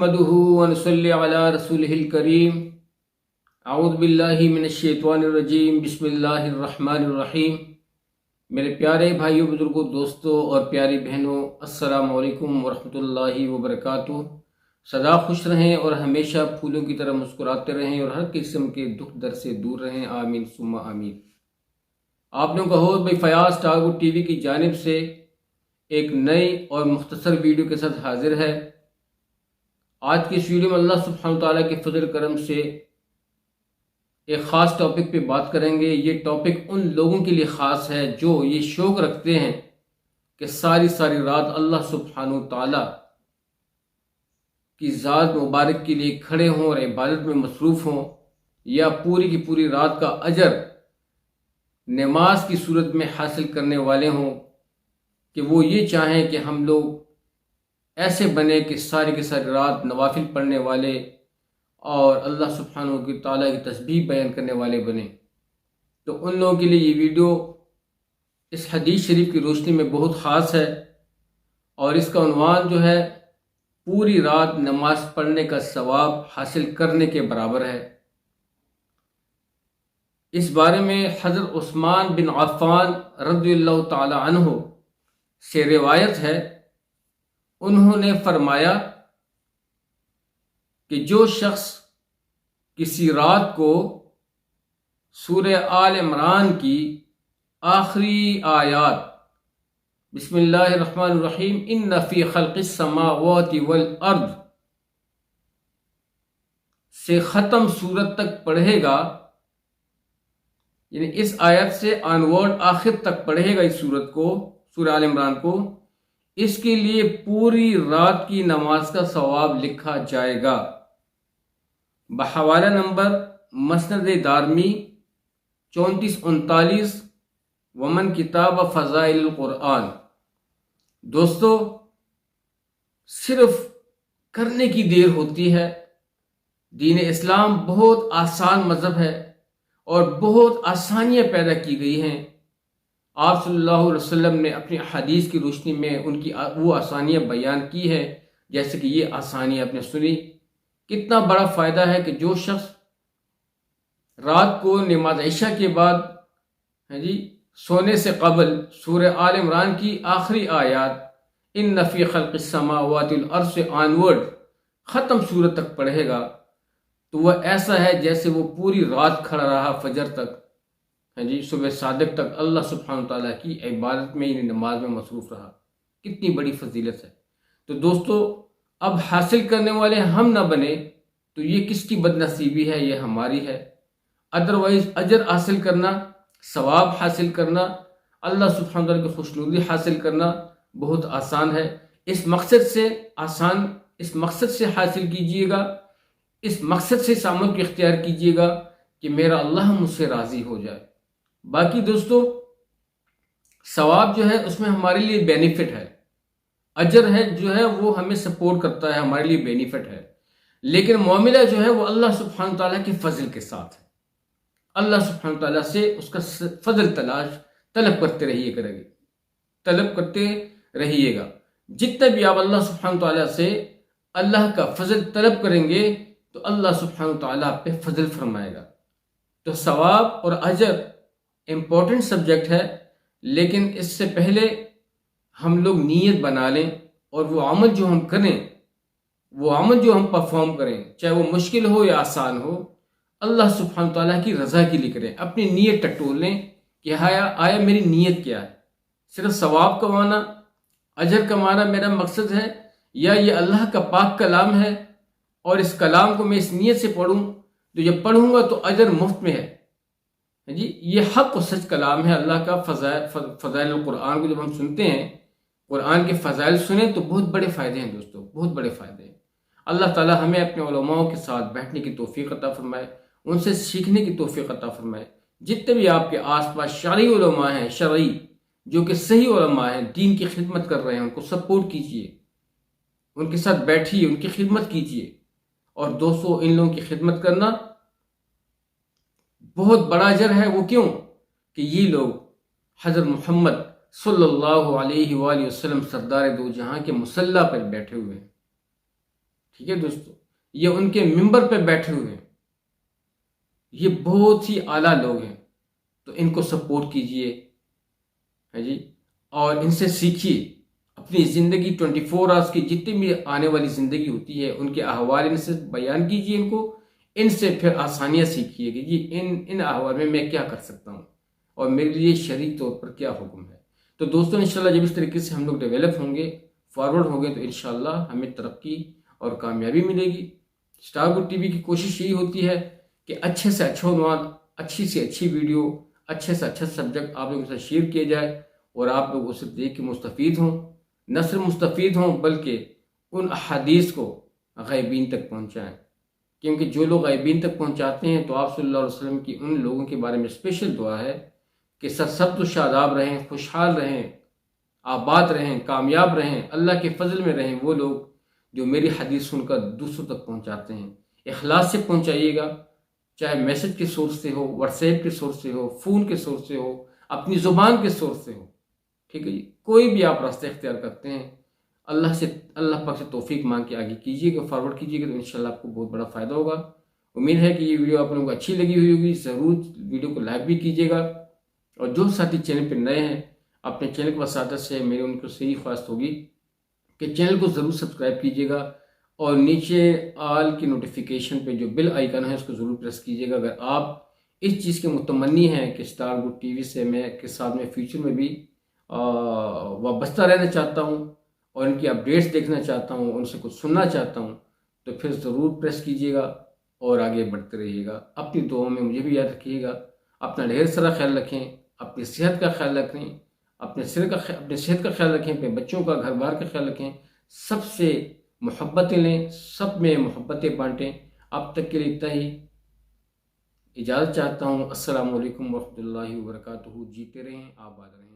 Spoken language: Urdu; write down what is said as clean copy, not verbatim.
نحمده ونصلي على رسوله الكريم اعوذ باللہ من الشیطان الرجیم بسم اللہ الرحمن الرحیم۔ میرے پیارے بھائیوں، بزرگوں، دوستوں اور پیاری بہنوں، السلام علیکم ورحمۃ اللہ وبرکاتہ۔ سدا خوش رہیں اور ہمیشہ پھولوں کی طرح مسکراتے رہیں اور ہر قسم کے دکھ درد سے دور رہیں، آمین ثم آمین۔ آپ لوگوں کا ہوسٹ بھائی فیاض ٹاگور ٹی وی کی جانب سے ایک نئی اور مختصر ویڈیو کے ساتھ حاضر ہے۔ آج کی اس ویڈیو میں اللہ سبحانہ تعالیٰ کے فضل کرم سے ایک خاص ٹاپک پہ بات کریں گے۔ یہ ٹاپک ان لوگوں کے لیے خاص ہے جو یہ شوق رکھتے ہیں کہ ساری رات اللہ سبحانہ تعالیٰ کی ذات مبارک کے لیے کھڑے ہوں اور عبادت میں مصروف ہوں، یا پوری کی پوری رات کا اجر نماز کی صورت میں حاصل کرنے والے ہوں، کہ وہ یہ چاہیں کہ ہم لوگ ایسے بنے کہ ساری رات نوافل پڑھنے والے اور اللہ سبحانہ کی تعالیٰ کی تسبیح بیان کرنے والے بنے۔ تو ان لوگوں کے لیے یہ ویڈیو اس حدیث شریف کی روشنی میں بہت خاص ہے، اور اس کا عنوان جو ہے پوری رات نماز پڑھنے کا ثواب حاصل کرنے کے برابر ہے۔ اس بارے میں حضرت عثمان بن عفان رضی اللہ تعالی عنہ سے روایت ہے، انہوں نے فرمایا کہ جو شخص کسی رات کو سورہ آل عمران کی آخری آیات بسم اللہ الرحمن الرحیم ان فی خلق السماوات والارض سے ختم سورت تک پڑھے گا، یعنی اس آیت سے آنورڈ آخر تک پڑھے گا اس سورت کو، سورہ آل عمران کو، اس کے لیے پوری رات کی نماز کا ثواب لکھا جائے گا۔ بحوالہ نمبر مسند دارمی 3439 ومن کتاب فضائل القرآن۔ دوستو، صرف کرنے کی دیر ہوتی ہے۔ دین اسلام بہت آسان مذہب ہے اور بہت آسانیاں پیدا کی گئی ہیں۔ آپ صلی اللہ علیہ وسلم نے اپنی حدیث کی روشنی میں ان کی وہ آسانیاں بیان کی ہے، جیسے کہ یہ آسانیاں آپ نے سنی۔ کتنا بڑا فائدہ ہے کہ جو شخص رات کو نماز عشاء کے بعد سونے سے قبل سورہ آل عمران کی آخری آیات ان فی خلق السماوات والارض سے آنورڈ ختم سورت تک پڑھے گا، تو وہ ایسا ہے جیسے وہ پوری رات کھڑا رہا فجر تک، صبح صادق تک اللہ سبحانہ تعالیٰ کی عبادت میں، نماز میں مصروف رہا۔ کتنی بڑی فضیلت ہے۔ تو دوستو، اب حاصل کرنے والے ہم نہ بنے تو یہ کس کی بد نصیبی ہے؟ یہ ہماری ہے۔ ادروائز اجر حاصل کرنا، ثواب حاصل کرنا، اللہ سبحانہ تعالیٰ کی خوشنودی حاصل کرنا بہت آسان ہے۔ اس مقصد سے حاصل کیجئے گا، اس مقصد سے اس عمل کو اختیار کیجئے گا کہ میرا اللہ مجھ سے راضی ہو جائے۔ باقی دوستو، ثواب جو ہے اس میں ہمارے لیے بینیفٹ ہے، اجر ہے جو ہے وہ ہمیں سپورٹ کرتا ہے، ہمارے لیے بینیفٹ ہے، لیکن معاملہ جو ہے وہ اللہ سبحانہ تعالیٰ کے فضل کے ساتھ ہے۔ اللہ سبحانہ تعالیٰ سے اس کا فضل طلب کرتے رہیے گا۔ جتنا بھی آپ اللہ سبحانہ تعالیٰ سے اللہ کا فضل طلب کریں گے تو اللہ سبحانہ تعالیٰ آپ پہ فضل فرمائے گا۔ تو ثواب اور اجر امپورٹنٹ سبجیکٹ ہے، لیکن اس سے پہلے ہم لوگ نیت بنا لیں، اور وہ عمل جو ہم کریں، وہ عمل جو ہم پرفارم کریں، چاہے وہ مشکل ہو یا آسان ہو، اللہ سبحانہ تعالیٰ کی رضا کے لیے کریں۔ اپنی نیت ٹٹول لیں کہ آیا میری نیت کیا ہے؟ صرف ثواب کمانا، اجر کمانا میرا مقصد ہے، یا یہ اللہ کا پاک کلام ہے اور اس کلام کو میں اس نیت سے پڑھوں تو یہ پڑھوں گا تو اجر مفت میں ہے۔ یہ حق و سچ کلام ہے اللہ کا۔ فضائل القرآن کو جب ہم سنتے ہیں، قرآن کے فضائل سنیں تو بہت بڑے فائدے ہیں دوستو، بہت بڑے فائدے ہیں۔ اللہ تعالی ہمیں اپنے علماء کے ساتھ بیٹھنے کی توفیق عطا فرمائے، ان سے سیکھنے کی توفیق عطا فرمائے۔ جتنے بھی آپ کے آس پاس شرعی علماء ہیں، شرعی جو کہ صحیح علماء ہیں، دین کی خدمت کر رہے ہیں، ان کو سپورٹ کیجیے، ان کے ساتھ بیٹھیے، ان کی خدمت کیجیے۔ اور دوستو، ان لوگوں کی خدمت کرنا بہت بڑا اجر ہے۔ وہ کیوں؟ کہ یہ لوگ حضرت محمد صلی اللہ علیہ وآلہ وسلم سردار دو جہاں کے مصلی پر بیٹھے ہوئے ہیں۔ ٹھیک ہے دوستو، یہ ان کے ممبر پہ بیٹھے ہوئے ہیں، یہ بہت ہی اعلیٰ لوگ ہیں، تو ان کو سپورٹ کیجئے جی، اور ان سے سیکھیے اپنی زندگی 24 آورس کی جتنی بھی آنے والی زندگی ہوتی ہے ان کے احوال ان سے بیان کیجئے، ان سے پھر آسانیاں سیکھیے کہ جی ان احوال میں کیا کر سکتا ہوں اور میرے لیے شرعی طور پر کیا حکم ہے۔ تو دوستوں انشاءاللہ جب اس طریقے سے ہم لوگ ڈیولپ ہوں گے، فارورڈ ہوں گے، تو انشاءاللہ ہمیں ترقی اور کامیابی ملے گی۔ اسٹار گڈ ٹی وی کی کوشش یہی ہوتی ہے کہ اچھے سے اچھا عنوان، اچھی سے اچھی ویڈیو، اچھے سے اچھا سبجیکٹ آپ لوگوں کے ساتھ شیئر کیا جائے اور آپ لوگ اسے دیکھ کے مستفید ہوں، نہ صرف مستفید ہوں بلکہ ان احادیث کو غائبین تک پہنچائیں، کیونکہ جو لوگ غائبین تک پہنچاتے ہیں تو آپ صلی اللہ علیہ وسلم کی ان لوگوں کے بارے میں اسپیشل دعا ہے کہ سرسبز و شاداب رہیں، خوشحال رہیں، آباد رہیں، کامیاب رہیں، اللہ کے فضل میں رہیں وہ لوگ جو میری حدیث سن کر دوسروں تک پہنچاتے ہیں۔ اخلاص سے پہنچائیے گا، چاہے میسج کے سورس سے ہو، واٹس ایپ کے سورس سے ہو، فون کے سورس سے ہو، اپنی زبان کے سورس سے ہو، ٹھیک ہے جی، کوئی بھی آپ راستہ اختیار کرتے ہیں، اللہ پاک سے توفیق مانگ کے آگے کیجیے گا، فارورڈ کیجیے گا، تو انشاءاللہ آپ کو بہت بڑا فائدہ ہوگا۔ امید ہے کہ یہ ویڈیو آپ لوگوں کو اچھی لگی ہوئی ہوگی، ضرور ویڈیو کو لائک بھی کیجیے گا، اور جو ساتھی چینل پہ نئے ہیں اپنے چینل کے وساطت سے میری ان کو صحیح خواہش ہوگی کہ چینل کو ضرور سبسکرائب کیجیے گا، اور نیچے آل کی نوٹیفیکیشن پہ جو بیل آئیکن ہے اس کو ضرور پریس کیجیے گا۔ اگر آپ اس چیز کے متمنی ہیں کہ اسٹار گڈ ٹی وی سے کے ساتھ میں فیوچر میں بھی وابستہ رہنا چاہتا ہوں اور ان کی اپڈیٹس دیکھنا چاہتا ہوں، ان سے کچھ سننا چاہتا ہوں، تو پھر ضرور پریس کیجیے گا اور آگے بڑھتے رہیے گا۔ اپنی دعاؤں میں مجھے بھی یاد رکھیے گا، اپنا ڈھیر سارا خیال رکھیں، اپنی صحت کا خیال رکھیں، اپنے صحت کا خیال رکھیں، اپنے بچوں کا، گھر بار کا خیال رکھیں، سب سے محبتیں لیں، سب میں محبتیں بانٹیں۔ اب تک کے لیے اتنا ہی، اجازت چاہتا ہوں۔ السلام علیکم ورحمۃ اللہ وبرکاتہ۔ جیتے رہیں، آباد رہیں۔